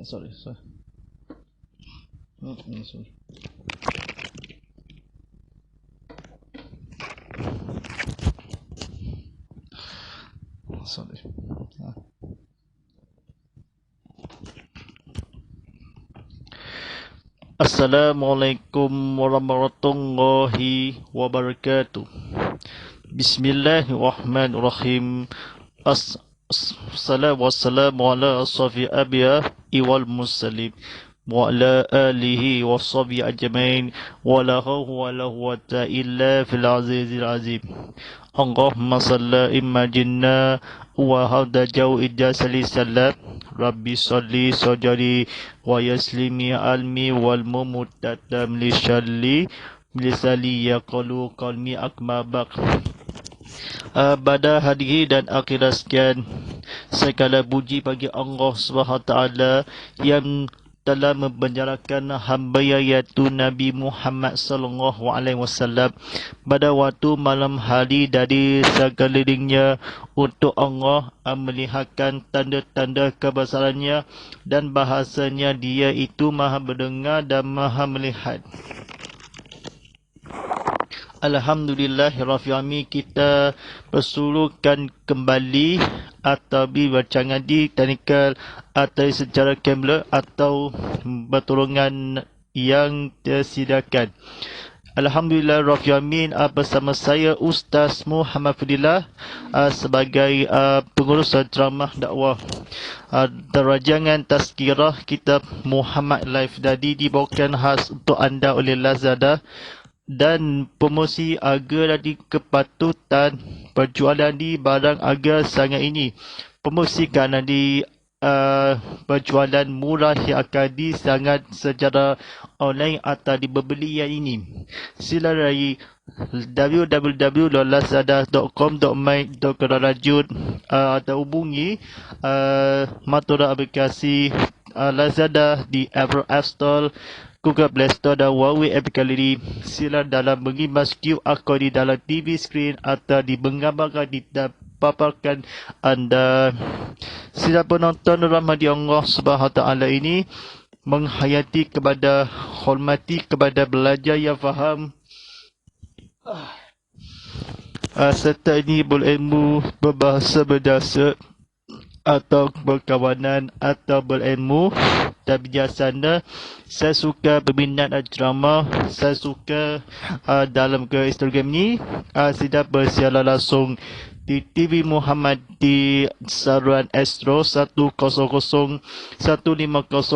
Sorry. Sorry. Sorry. Assalamualaikum warahmatullahi wabarakatuh. Bismillahirrahmanirrahim. Wassalamu ala asrafi anbiya wal mursalin wa ala alihi wa sahbihi ajmain wa la hawla wa la quwwata illa fil azizil azim. Allahumma salli imma jinna wa hada jau ijasali salat Rabbi salli sajari wa yaslimi almi wal mumutatam li shalli lisali yaqalu qalmi akmabak. Pada hari dan akhirat sekian, segala puji bagi Allah SWT yang telah membenarkan hamba iaitu Nabi Muhammad sallallahu alaihi wasallam pada waktu malam hari dari sekelilingnya untuk Allah melihatkan tanda-tanda kebesarannya dan bahasanya Dia itu Maha mendengar dan Maha melihat. Alhamdulillahirrahmanirrahim. Kita bersuruhkan kembali atau bercangan di teknikal atau secara kamera atau pertolongan yang tersediakan. Alhamdulillahirrahmanirrahim. Bersama saya Ustaz Muhammad Fadilah sebagai pengurus ceramah dakwah rancangan tazkirah kitab Muhammad Life Dadi dibawakan khas untuk anda oleh Lazada dan promosi harga dari kepatutan penjualan di barang harga sangat ini. Promosikan di penjualan murah yang akan disangat secara online atau dibeli yang ini. Sila dari www.lazada.com.my.rajut atau hubungi Matura aplikasi Lazada di Apple App Store, Google Play Store dan Huawei aplikasi. Sila dalam mengimbas QR code di dalam TV screen atau digambarkan di paparkan anda. Sila penonton rahmati Allah SWT ini menghayati kepada hormati kepada belajar yang faham serta ini berilmu berbahasa berdasar atau berkawanan atau berilmu dan bijaksana. Saya suka berminat drama. Saya suka dalam ke Instagram ni sedang bersiaran langsung di TV Muhammad di saluran Astro 100 150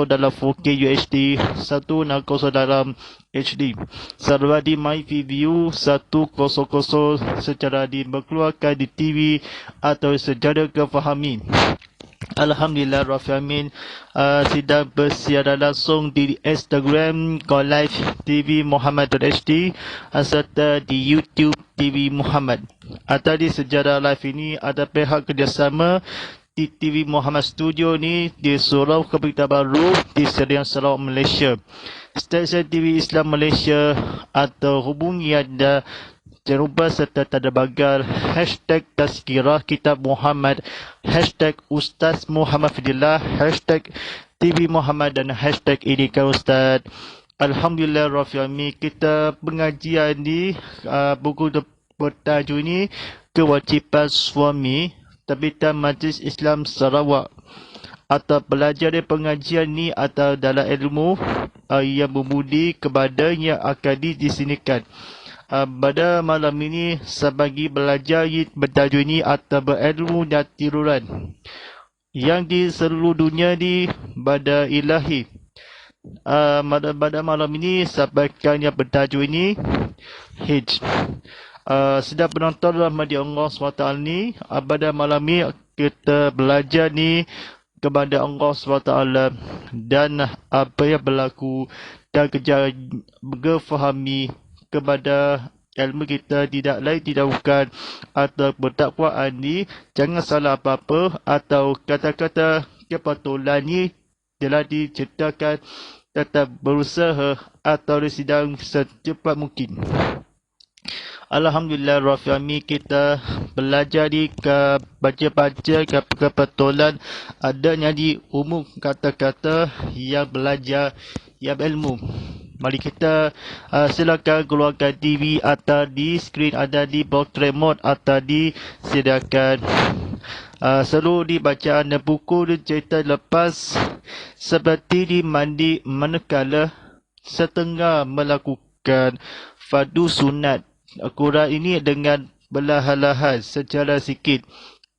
dalam 4K UHD 160 dalam HD. Saluran di MyView 100 secara diberkeluarkan di TV atau secara kefahami. Alhamdulillahirrahmanirrahim. Sedang bersiaran langsung di Instagram Live TV Muhammad.HD serta di YouTube TV Muhammad. Atau di sejarah live ini ada pihak kerjasama di TV Muhammad Studio ni di Surau Kebitabaru di Serian Sarawak, Malaysia. Stesen TV Islam Malaysia atau hubungi anda. Jangan lupa serta tanda bagal hashtag tazkirah kitab Muhammad, hashtag Ustaz Muhammad Fadilah, hashtag TV Muhammad dan hashtag Idika Ustaz. Alhamdulillahirrahmanirrahim. Kita pengajian di buku bertajuk ini Kewajipan Suami terbitan Majlis Islam Sarawak. Atau belajar dari pengajian ni atau dalam ilmu yang membudi kepadanya akan disinikan. Pada malam ini sebagai belajar bertajuk ini atau berilmu dan tiruran yang di seluruh dunia di pada ilahi. Pada malam ini sampaikan yang bertajuk ini Hijj. Sedang penonton rahmati Allah SWT ni, pada malam ini kita belajar ni kepada Allah SWT dan apa yang berlaku dan kerja berfahami kepada ilmu kita tidak lain tidak bukan atau bertakwaan ni jangan salah apa-apa atau kata-kata kepatulan ni telah diceritakan tetap berusaha atau sedang secepat mungkin. Alhamdulillahirrahmanirrahim. Kita belajar di baca-baca kebetulan adanya di umum kata-kata yang belajar yang ilmu. Mari kita silakan keluarkan TV atau di skrin ada di box remote atau disediakan. Selalu di bacaan dan buku dan cerita lepas seperti di mandi manakala setengah melakukan fardu sunat Quran ini dengan berlahan-lahan secara sikit.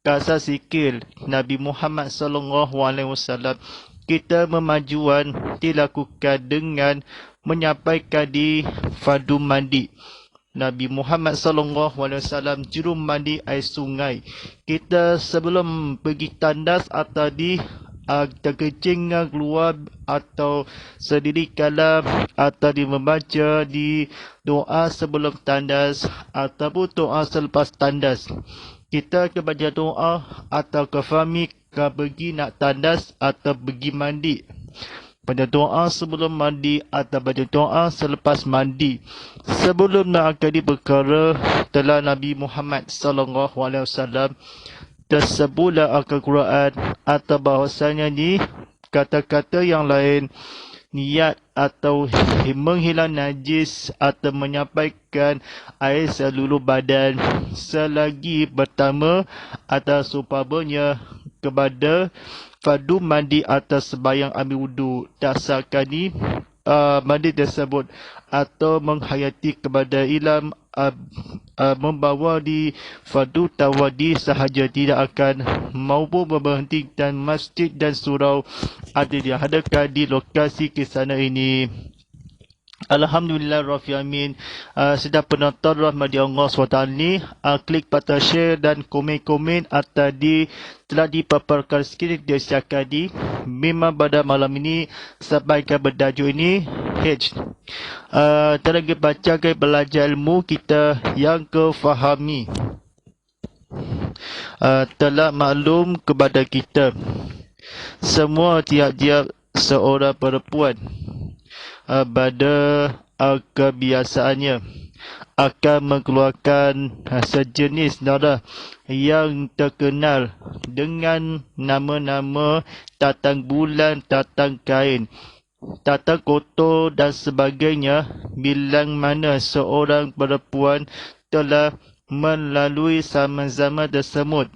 Kasar sikit Nabi Muhammad SAW kita memajuan dilakukan dengan menyampaikan di fardu mandi. Nabi Muhammad SAW juru mandi air sungai. Kita sebelum pergi tandas atau di terkencing keluar atau sendiri kalam atau di membaca di doa sebelum tandas ataupun doa selepas tandas. Kita ke baca doa atau ke fahami ke pergi nak tandas atau pergi mandi. Baca doa sebelum mandi atau baca doa selepas mandi. Sebelum mengakadi perkara telah Nabi Muhammad SAW tersebutlah Al-Quran atau bahasanya ni kata-kata yang lain niat atau menghilang najis atau menyampaikan air seluruh badan selagi pertama atau supabanya kepada fardu mandi atas sembahyang ambil wudu dasarkan ni mandi tersebut atau menghayati kepada ilam membawa di fardu tawadi sahaja tidak akan mampu memberhentikan masjid dan surau ada diadakan di lokasi ke sana ini. Alhamdulillah Rabbil Alamin. Sedang penonton rahmati Allah SWT ni klik button share dan komen-komen atau telah dipaparkan skrin disiapkan di memang pada malam ini sampaikan bertajuk ini telah baca ke belajar ilmu kita yang kefahami telah maklum kepada kita semua tiap-tiap seorang perempuan pada kebiasaannya akan mengeluarkan sejenis darah yang terkenal dengan nama-nama tatang bulan, tatang kain, tatang kotor dan sebagainya bila mana seorang perempuan telah melalui zaman-zaman tersebut.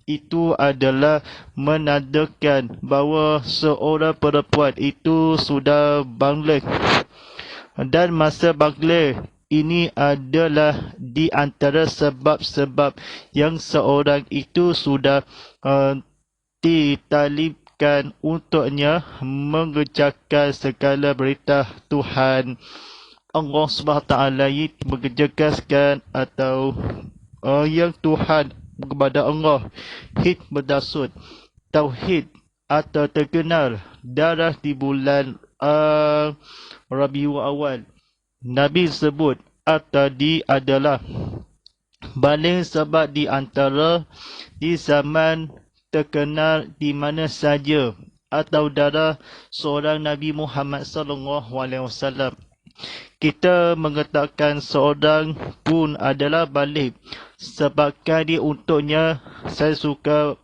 Itu adalah menandakan bahawa seorang perempuan itu sudah bangla. Dan masa bangla ini adalah di antara sebab-sebab yang seorang itu sudah ditalibkan untuknya mengerjakan segala berita Tuhan Allah SWT mengerjakan atau yang Tuhan kepada Allah hid berdasut tauhid atau terkenal darah di bulan Rabiul Awal. Nabi sebut atau adalah paling sebab di antara di zaman terkenal di mana saja atau darah seorang Nabi Muhammad SAW. Kita mengatakan seorang pun adalah balik sebabkan dia untuknya saya suka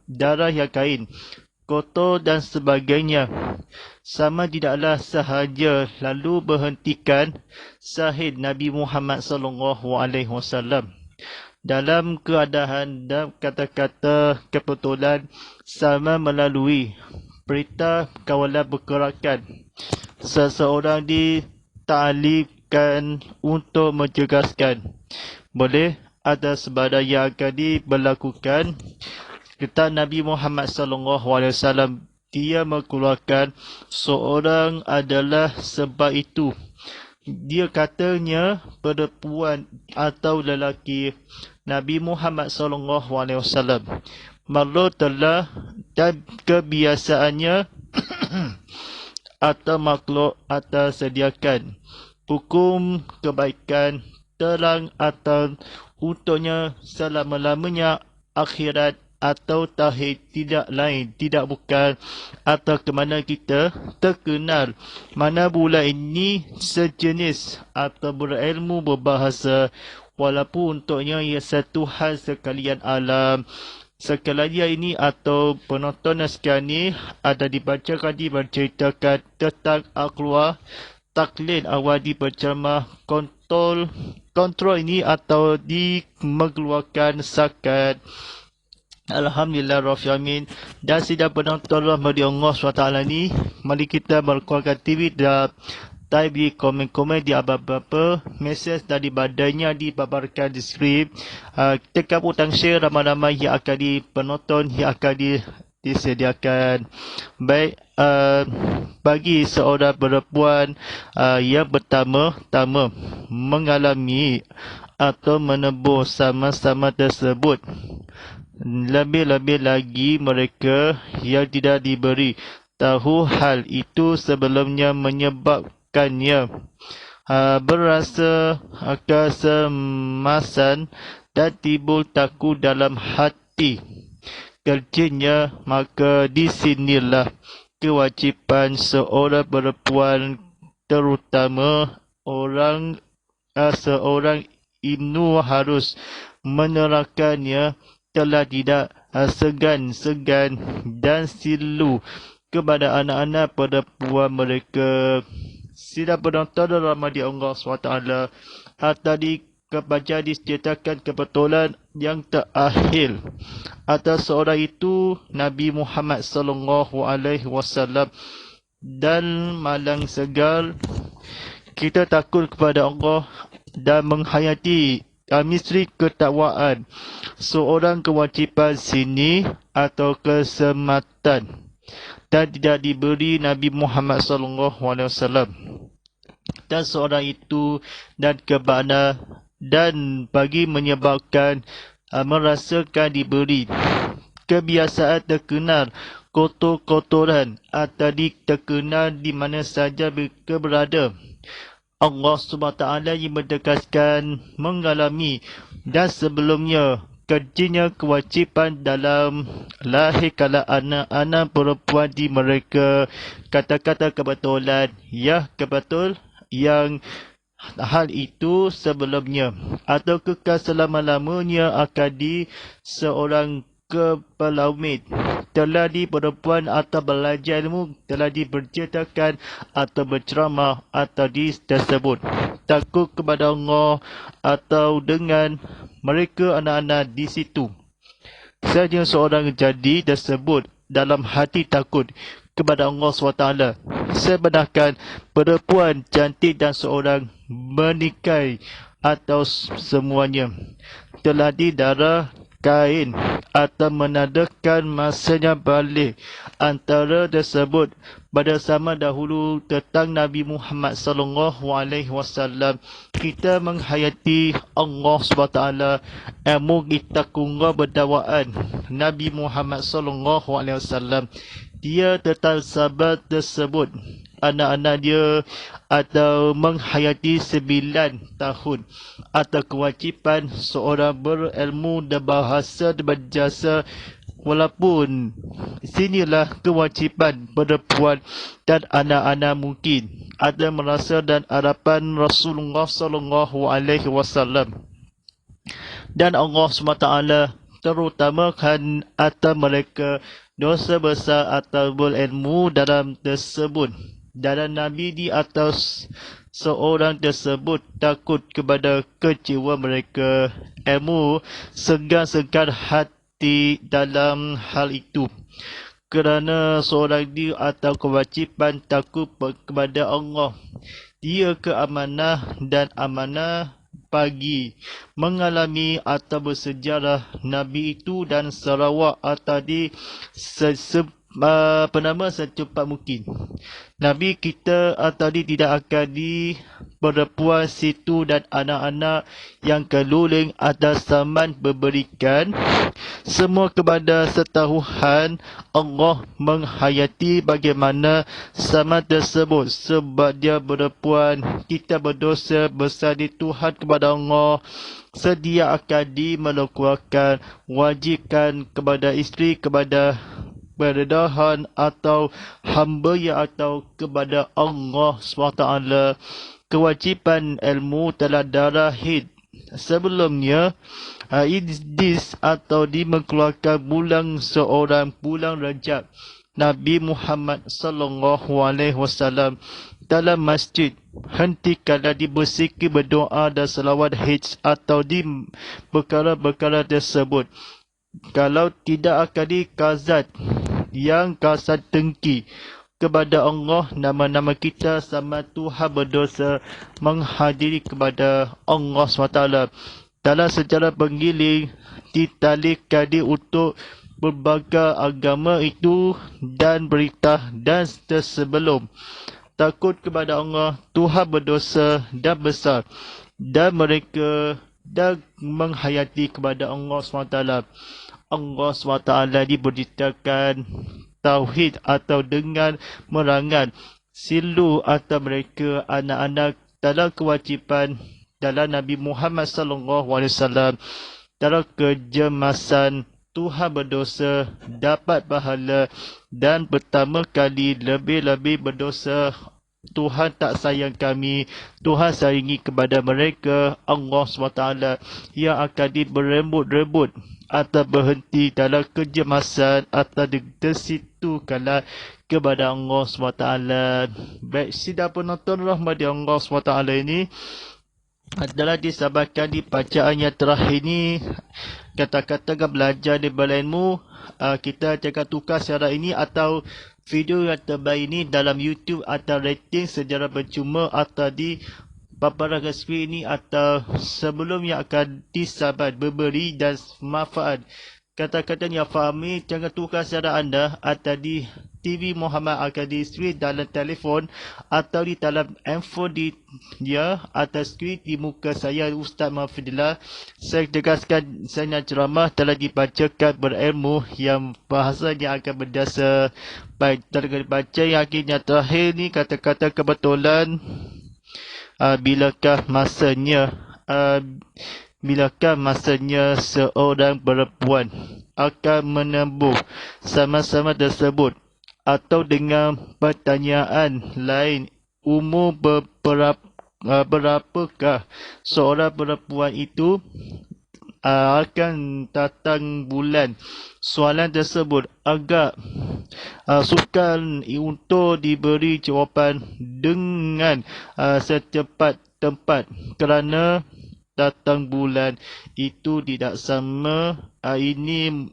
darah yang kain kotor dan sebagainya sama tidaklah sahaja lalu berhentikan sahid Nabi Muhammad SAW dalam keadaan dan kata-kata kebetulan sama melalui perintah kawalan bergerakan seseorang ditalibkan untuk menjegaskan boleh ada sebarang yang akan diberlakukan. Kata Nabi Muhammad SAW dia mengeluarkan seorang adalah sebab itu. Dia katanya perempuan atau lelaki Nabi Muhammad SAW malu telah dan kebiasaannya atau makhluk atau sediakan hukum kebaikan terang atau untuknya selama-lamanya akhirat atau tauhid tidak lain tidak bukan atau ke mana kita terkenal mana pula ini sejenis atau berilmu berbahasa walaupun untuknya ia satu hal sekalian alam. Sekalian ini atau penonton sekian ni ada dibacakan, diceritakan tentang akluah taklid awal bercermah kontrol ini atau mengeluarkan zakat. Alhamdulillah Rabbil Alamin. Dan sidang penonton rahmati Allah SWT ni, mari kita berkuatkan TV dan type di komen-komen di apa-apa mesej dari badannya dipaparkan di skrip. Tekan butang share ramai-ramai yang akan penonton yang akan disediakan. Baik, bagi seorang perempuan yang pertama-tama mengalami atau menebus sama-sama tersebut, lebih-lebih lagi mereka yang tidak diberi tahu hal itu sebelumnya menyebabkannya berasa kesemasan dan timbul takut dalam hati kerjanya, maka di sinilah kewajipan seorang perempuan, terutama seorang ibu harus menerangkannya telah tidak segan-segan dan silu kepada anak-anak perempuan mereka. Sidang penonton rahmati Allah SWT, tadi kebaca diceritakan kebetulan yang terakhir atas seorang itu Nabi Muhammad SAW, dan malang segar kita takut kepada Allah dan menghayati misteri ketakwaan seorang kewajipan sini atau kesematan dan tidak diberi Nabi Muhammad SAW. Dan seorang itu dan kebana dan bagi menyebabkan merasakan diberi kebiasaan terkenal kotor-kotoran atau terkenal di mana saja mereka berada. Allah SWT yang menegaskan mengalami dan sebelumnya kerjanya kewajipan dalam lahir kala anak-anak perempuan di mereka. Kata-kata kebetulan, ya kebetul yang hal itu sebelumnya atau kekal selama-lamanya akan di seorang kepelaumit telah di perempuan atau belajar ilmu, telah diberceritakan atau berceramah atau tersebut takut kepada Allah atau dengan mereka anak-anak di situ. Saja seorang jadi tersebut dalam hati takut kepada Allah SWT. Sebenarnya perempuan cantik dan seorang menikahi atau semuanya telah didarah kain atau menandakan masanya balik antara tersebut. Pada zaman dahulu tentang Nabi Muhammad SAW, kita menghayati Allah SWT, ilmu kita kungga berdakwaan Nabi Muhammad SAW. Dia tentang sahabat tersebut, anak-anak dia atau menghayati 9 tahun atau kewajipan seorang berilmu dan bahasa dan berjasa. Walaupun sinilah kewajipan perempuan dan anak-anak mungkin ada merasa dan harapan Rasulullah SAW dan Allah SWT terutamakan atas mereka dosa besar atau berilmu dalam tersebut. Dan Nabi di atas seorang tersebut takut kepada kecewa mereka, ilmu segan-segan hati dalam hal itu. Kerana seorang dia atau kewajipan takut kepada Allah, dia keamanah dan amanah pagi mengalami atau bersejarah Nabi itu dan Sarawak atau di secepat mungkin. Nabi kita tadi tidak akan di perempuan situ dan anak-anak yang keluling atas zaman memberikan semua kepada setahuan Allah menghayati bagaimana zaman tersebut sebab dia perempuan kita berdosa besar di Tuhan kepada Allah. Sedia akan dimelakukan wajibkan kepada isteri kepada berdahan atau hamba ya atau kepada Allah SWT. Kewajipan ilmu telah darahid sebelumnya Idris atau mengeluarkan bulan Rajab, Nabi Muhammad sallallahu alaihi wasallam dalam masjid hentikanlah dibersihkan berdoa dan selawat hajj atau di perkara-perkara tersebut. Kalau tidak akan dikazat yang kasat dengki kepada Allah, nama-nama kita sama Tuhan berdosa menghadiri kepada Allah SWT. Dalam sejarah penggiling ditalikan untuk berbagai agama itu dan berita dan tersebelum. Takut kepada Allah, Tuhan berdosa dan besar, dan mereka dan menghayati kepada Allah SWT. Allah SWT diberitakan tauhid atau dengan merangan silu atau mereka anak-anak dalam kewajipan dalam Nabi Muhammad sallallahu alaihi wasallam. Dalam kejemasan Tuhan berdosa dapat pahala, dan pertama kali lebih-lebih berdosa Tuhan tak sayang kami, Tuhan sayangi kepada mereka Allah SWT yang akan berembut-rebut atau berhenti dalam kejemasan atau disitukanlah kepada Allah SWT. Baik, sidang penonton rahmati Allah SWT ini adalah disabitkan di bacaan yang terakhir ini. Kata-kata belajar di ilmu, kita jangan tukar secara ini atau video yang terbaik ini dalam YouTube atau rating secara percuma atau di paparan skrin ini atau sebelum yang akan disabat berberi dan manfaat. Kata-kata yang fahami jangan tukar secara anda atau di TV Muhammad akan di stream dalam telefon atau di dalam handphone dia atau skrin di muka saya Ustaz Mahfidillah. Saya tegaskan saya ceramah telah dibacakan berilmu yang bahasa yang akan berdasar baik terkait baca yang akhirnya terakhir ni kata-kata kebetulan. Bilakah masanya seorang perempuan akan menempuh sama-sama tersebut, atau dengan pertanyaan lain, umur berapakah seorang perempuan itu akan datang bulan? Soalan tersebut agak sukar untuk diberi jawapan dengan secepat tempat kerana datang bulan itu tidak sama. Ini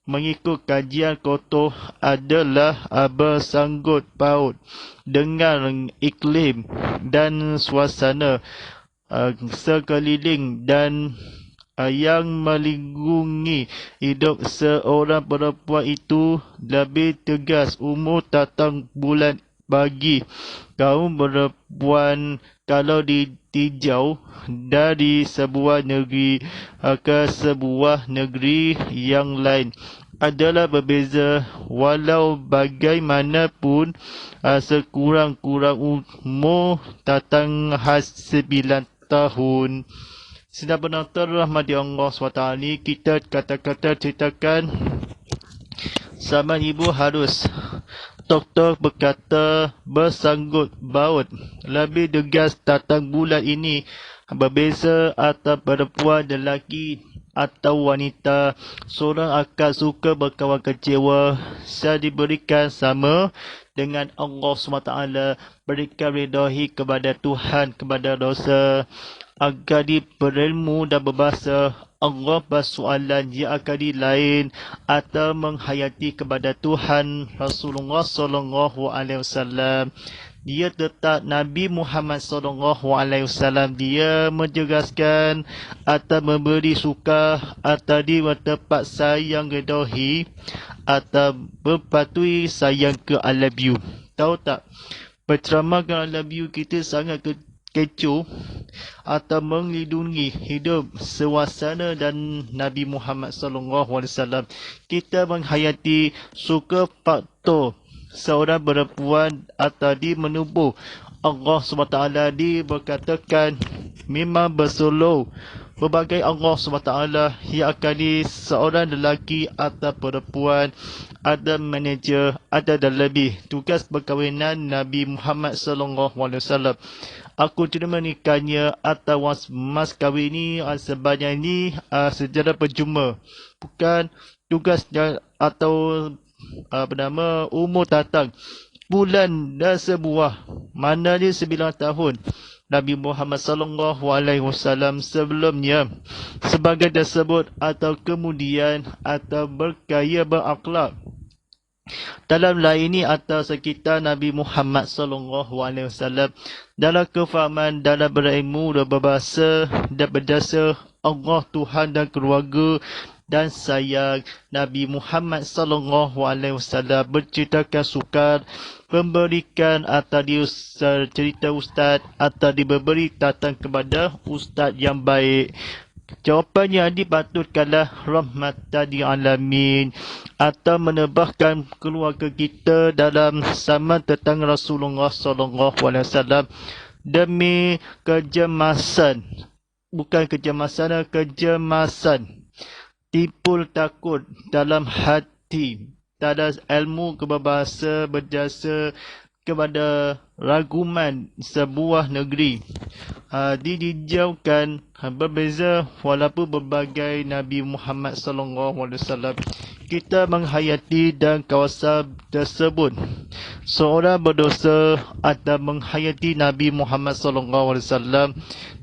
mengikut kajian kotor adalah bersangkut paut dengan iklim dan suasana sekeliling dan yang melingkungi hidup seorang perempuan itu. Lebih tegas, umur datang bulan bagi kaum perempuan kalau ditinjau dari sebuah negeri ke sebuah negeri yang lain adalah berbeza. Walau bagaimanapun sekurang-kurang umur datang khas 9 tahun. Sedang penonton rahmati Allah SWT ni, kita kata-kata ceritakan zaman ibu harus. Doktor berkata bersanggut baut. Lebih tegas datang bulan ini berbeza atau perempuan dan lelaki atau wanita. Seorang akan suka berkawan kecewa. Saya diberikan sama dengan Allah SWT, berikan redahi kepada Tuhan, kepada dosa, agar berilmu dan berbahasa Allah bersoalan yang akan lain atau menghayati kepada Tuhan Rasulullah sallallahu alaihi wasallam. Dia tetap Nabi Muhammad sallallahu alaihi wasallam. Dia menjelaskan atau memberi suka atau di tempat sayang redahi atau berpatui sayang ke I love you. Tahu tak? Berceramah ke I love you kita sangat kecoh atau melindungi hidup suasana dan Nabi Muhammad sallallahu alaihi wasallam. Kita menghayati suka faktor seorang perempuan atau di menubuh Allah SWT berkatakan memang berseluruh berbagai Allah SWT yang akan di seorang lelaki atau perempuan, ada manager, ada dan lebih. Tugas perkahwinan Nabi Muhammad SAW. Aku tidak menikahnya atau mas kahwin ni sebanyak ni secara percuma. Bukan tugasnya atau umur datang. Bulan dan sebuah. Mananya 9 tahun. Nabi Muhammad SAW sebelumnya sebagai tersebut atau kemudian atau berkaya berakhlak. Dalam lain ini atau sekitar Nabi Muhammad SAW dalam kefahaman, dalam berilmu dan berbahasa dan berdasar Allah Tuhan dan keluarga dan sayang Nabi Muhammad SAW berceritakan sukar memberikan atau cerita ustaz atau diberi datang kepada ustaz yang baik. Jawapannya dipatutkanlah rahmatan lil alamin atau menebahkan keluarga kita dalam zaman tentang Rasulullah SAW demi kejemasan, bukan kejemasan, kejemasan, timbul takut dalam hati, tak ada ilmu kebahasa berjasa kepada raguman sebuah negeri. Dijauhkan berbeza walaupun berbagai Nabi Muhammad SAW. Kita menghayati dan kawasan tersebut. Seorang berdosa atau menghayati Nabi Muhammad SAW,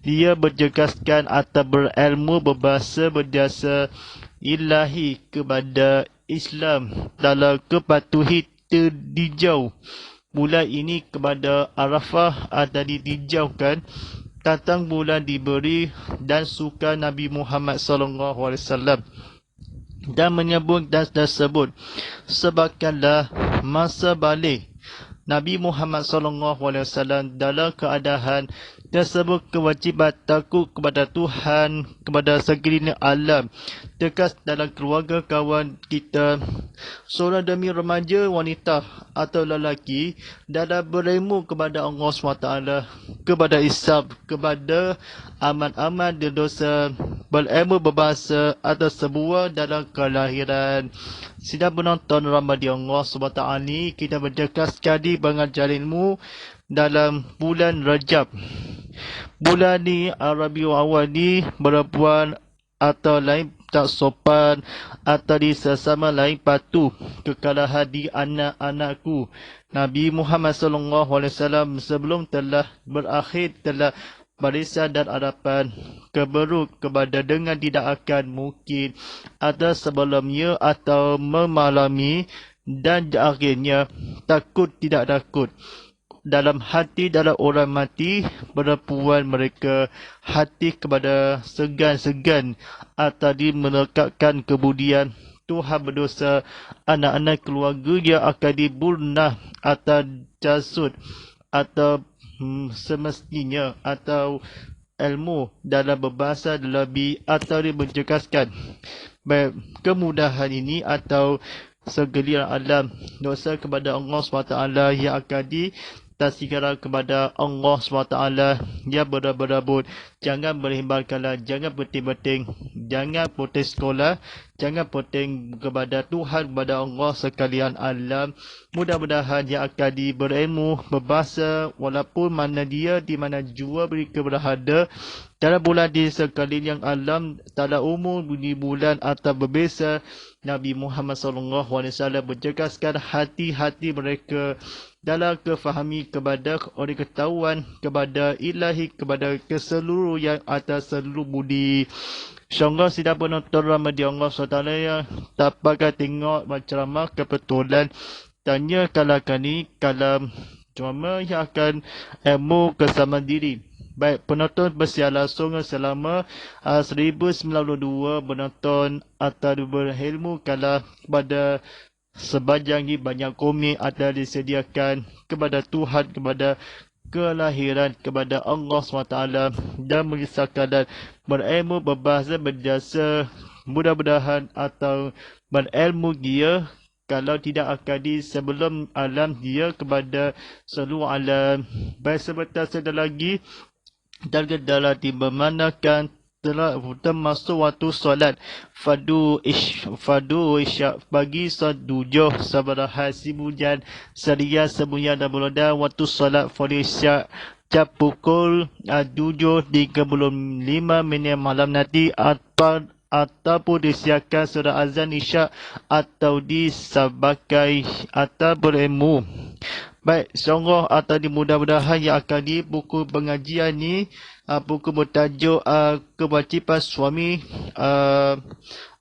dia berjegaskan atau berilmu berbahasa berjasa ilahi kepada Islam dalam kepatuhi terdijau. Bulan ini kepada Arafah ada dijauhkan, datang bulan diberi dan suka Nabi Muhammad SAW dan menyebut dan tersebut sebabkanlah masa balik Nabi Muhammad SAW dalam keadaan tersebut kewajiban takut kepada Tuhan, kepada sekeliling alam, tegas dalam keluarga kawan kita, seorang demi remaja wanita atau lelaki dalam berilmu kepada Allah SWT, kepada Islam, kepada aman-aman dan dosa, berilmu berbahasa atau sebuah dalam kelahiran. Sidang penonton Ramadan Allah SWT ni, kita berjegas sekali mengajar ilmu dalam bulan Rajab. Bulan ni Rabiul Awal ni perempuan atau lain tak sopan atau di sesama lain patuh kekalahan di anak-anakku. Nabi Muhammad SAW sebelum telah berakhir telah barisan dan harapan keberuk kepada dengan tidak akan mungkin ada sebelumnya atau memalami dan akhirnya takut tidak takut. Dalam hati dalam orang mati perempuan mereka hati kepada segan-segan atau menekakkan kemudian Tuhan berdosa anak-anak keluarga yang akan diburnah atau jasud atau semestinya atau ilmu dalam berbahasa lebih atau menjegaskan baik kemudahan ini atau segeliran alam dosa kepada Allah SWT yang akan ditasihkan kepada Allah SWT yang berabut-abut. Jangan berhimbalkanlah, jangan penting-penting, jangan putus sekolah, jangan penting kepada Tuhan, kepada Allah sekalian alam. Mudah-mudahan yang akan berilmu berbahasa walaupun mana dia di mana jua mereka berada dalam bulan di sekalian alam, dalam umur di bulan atau berbeza. Nabi Muhammad SAW berjegaskan hati-hati mereka dalam kefahami kepada oleh ketahuan kepada ilahi kepada keseluruh yang atas seluruh budi. InsyaAllah sidang penonton Ramadan Allah SWT yang tak pakai tengok ceramah kebetulan tanya kalau kali kalam ceramah yang akan ilmu kesamaan diri. Baik, penonton bersiar langsung selama 1092 penonton atau berilmu kalau kepada sebanyak ini banyak komik ada disediakan kepada Tuhan, kepada kelahiran, kepada Allah SWT dan mengisahkan dan berilmu berbahasa berjasa. Mudah-mudahan atau berilmu dia kalau tidak akan di sebelum alam dia kepada seluruh alam. Baik, sebentar lagi dan kendala dimanakan telah termasuk waktu solat fardu isyak pagi sadujuh sabaraha sibujan seria sebuya dan beloda waktu solat fardu isyak jam pukul 7:35 malam nanti ataupun disiarkan surah azan isyak atau disabakai atau berilmu. Baik, insyaAllah atau mudah-mudahan yang akan di buku pengajian ni, buku bertajuk Kewajipan Suami,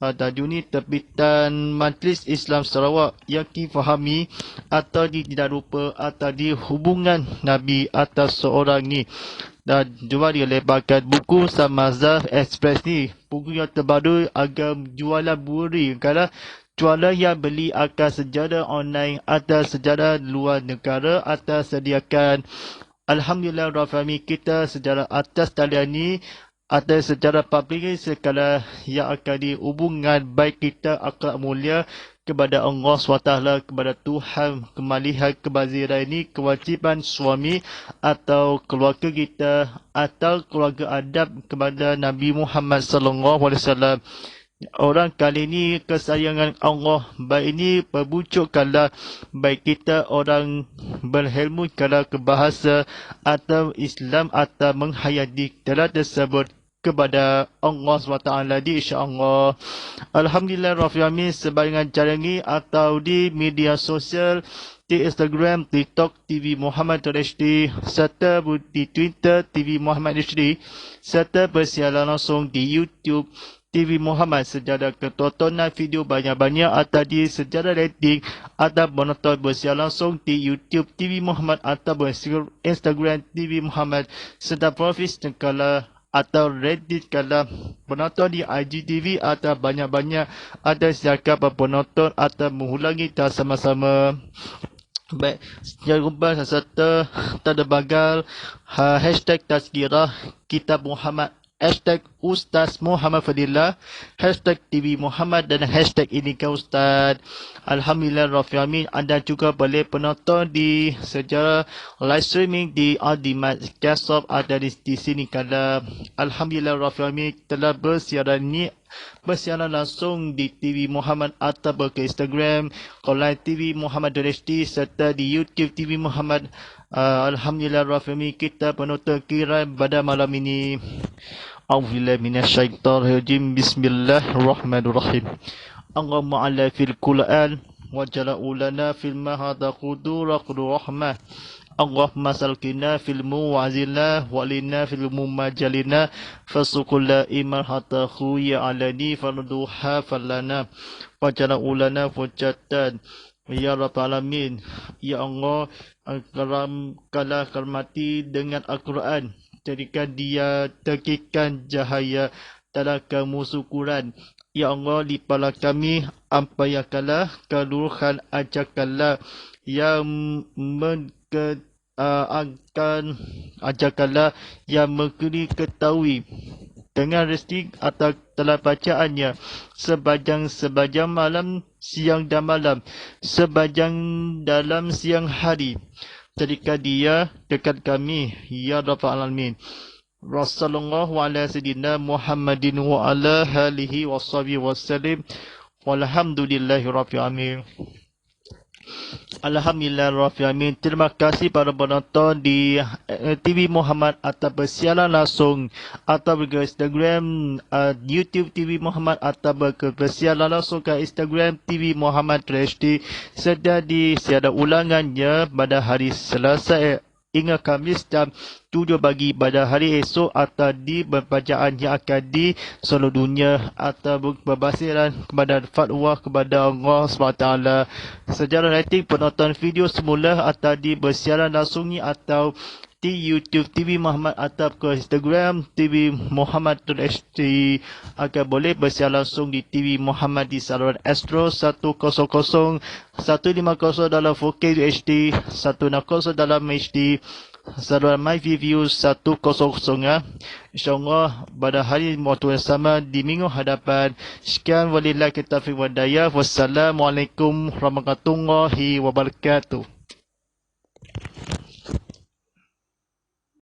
tajuk ni terbitan Majlis Islam Sarawak yang difahami atau tidak lupa atau di hubungan Nabi atas seorang ni. Dan jual dilebarkan buku Samazah Express ni, buku yang terbaru agak jualan buri. Kalau jualan yang beli akan secara online atau secara luar negara atau sediakan. Alhamdulillah Rafami kita secara atas talian ni atau secara publik sekala yang akan dihubungkan baik kita akhlak mulia kepada Allah SWT, kepada Tuhan, kemalihan kebaziran ini kewajipan suami atau keluarga kita atau keluarga adab kepada Nabi Muhammad SAW. Orang kali ini kesayangan Allah. Baik ini berbujuk kalau baik kita orang berilmu kalau ke bahasa atau Islam atau menghayati telah tersebut kepada Allah SWT di insyaAllah. Alhamdulillah Rabbil Alamin sebahagian cara ini atau di media sosial di Instagram, TikTok, TV Muhammad HD serta di Twitter TV Muhammad HD serta bersiaran langsung di YouTube TV Muhammad sejarah ketontonan video banyak-banyak atau di sejarah rating atau menonton bersiaran langsung di YouTube TV Muhammad atau Instagram TV Muhammad serta profil sekala atau Reddit kalau penonton di IGTV atau banyak-banyak ada siapa penonton atau mengulangi kita sama-sama. Baik, jangan lupa serta terbagal hashtag Tazkirah Kitab Muhammad, hashtag Ustaz Muhammad Fadilah, hashtag TV Muhammad dan hashtag Inikah Ustaz. Alhamdulillah Rabbil Alamin, anda juga boleh penonton di secara live streaming di Audimat Kasop ada di sini kalau Alhamdulillah Rabbil Alamin telah bersiaran langsung di TV Muhammad atau ke Instagram, online TV Muhammad HD serta di YouTube TV Muhammad. Alhamdulillah Rabbil Alamin kita penonton kira pada malam ini. A'udzubillahi minasyaitonirrajim. Bismillahirrahmanirrahim. Allahumma ala fil Qur'an wa jala'u lana fil mahada qudura rahmah. Allahumma salkina fil muwazilna walina fil mumajalina fasukulla iman hatta khuya alani farduha falana wa jala'u lana fujatan. Ya Rabbal Alamin, Ya Allah, kalah hormati dengan Al-Quran, jadikan dia tekikan cahaya dalam kemusyukuran. Ya Allah, lipalah kami, ampayakanlah keluruhan, ajarkanlah yang ajarkanlah yang mengkini ketahui dengan rezeki atau telah bacaannya sebajang malam, siang dan malam, sebajang dalam siang hari. Jadikan dia dekat kami, Ya Rabbal Alamin. Rasulullah ala sayyidina Muhammadin wa ala alihi wa sahbihi wa sallim. Walhamdulillahi Rabbil Alamin. Alhamdulillah Rabbil Alamin. Terima kasih para penonton di TV Muhammad atau bersiaran langsung atau ke Instagram YouTube TV Muhammad atau bersiaran langsung ke Instagram TV Muhammad HD serta di siaran ulangannya pada hari Selasa hingga Khamis jam 7 pagi pada hari esok atau di pembacaan yang akan di seluruh dunia atau berbasiran kepada fatwa kepada Allah SWT. Sejarah rating penonton video semula atau di bersiaran langsungnya atau di YouTube TV Muhammad atau ke Instagram TV Muhammad HD akan boleh bersiaran langsung di TV Muhammad di saluran Astro 100 150 dalam 4K HD 160 dalam HD saluran MyView 100 ya. InsyaAllah pada hari waktu yang sama di minggu hadapan. Sekian walillahi taufiq wal hidayah. Wassalamualaikum warahmatullahi wabarakatuh.